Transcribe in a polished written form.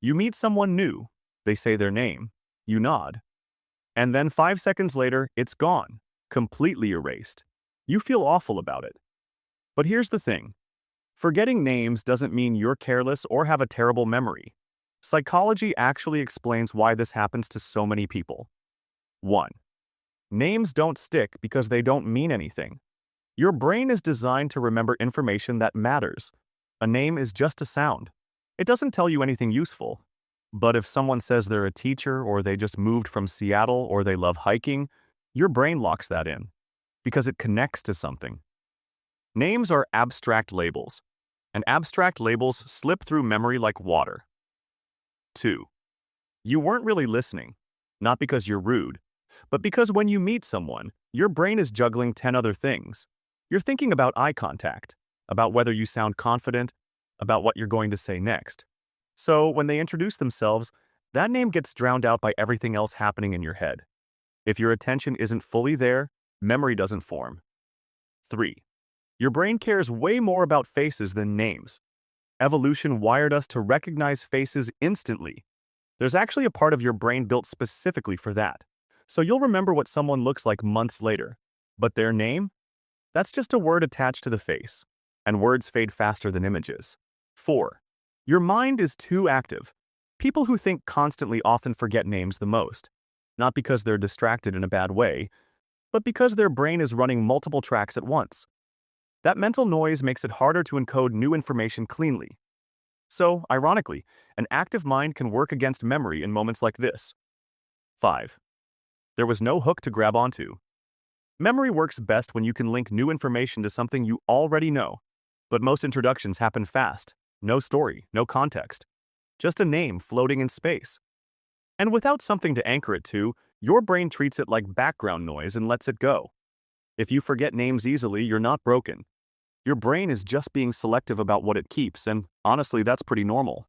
You meet someone new, they say their name, you nod, and then 5 seconds later, it's gone, completely erased. You feel awful about it. But here's the thing. Forgetting names doesn't mean you're careless or have a terrible memory. Psychology actually explains why this happens to so many people. 1. Names don't stick because they don't mean anything. Your brain is designed to remember information that matters. A name is just a sound. It doesn't tell you anything useful. But if someone says they're a teacher or they just moved from Seattle or they love hiking, your brain locks that in because it connects to something. Names are abstract labels, and abstract labels slip through memory like water. 2. You weren't really listening, not because you're rude, but because when you meet someone, your brain is juggling 10 other things. You're thinking about eye contact, about whether you sound confident, about what you're going to say next. So when they introduce themselves, that name gets drowned out by everything else happening in your head. If your attention isn't fully there, memory doesn't form. 3. Your brain cares way more about faces than names. Evolution wired us to recognize faces instantly. There's actually a part of your brain built specifically for that. So you'll remember what someone looks like months later. But their name? That's just a word attached to the face. And words fade faster than images. 4. Your mind is too active. People who think constantly often forget names the most. Not because they're distracted in a bad way, but because their brain is running multiple tracks at once. That mental noise makes it harder to encode new information cleanly. So, ironically, an active mind can work against memory in moments like this. 5. There was no hook to grab onto. Memory works best when you can link new information to something you already know. But most introductions happen fast. No story, no context. Just a name floating in space. And without something to anchor it to, your brain treats it like background noise and lets it go. If you forget names easily, you're not broken. Your brain is just being selective about what it keeps, and honestly, that's pretty normal.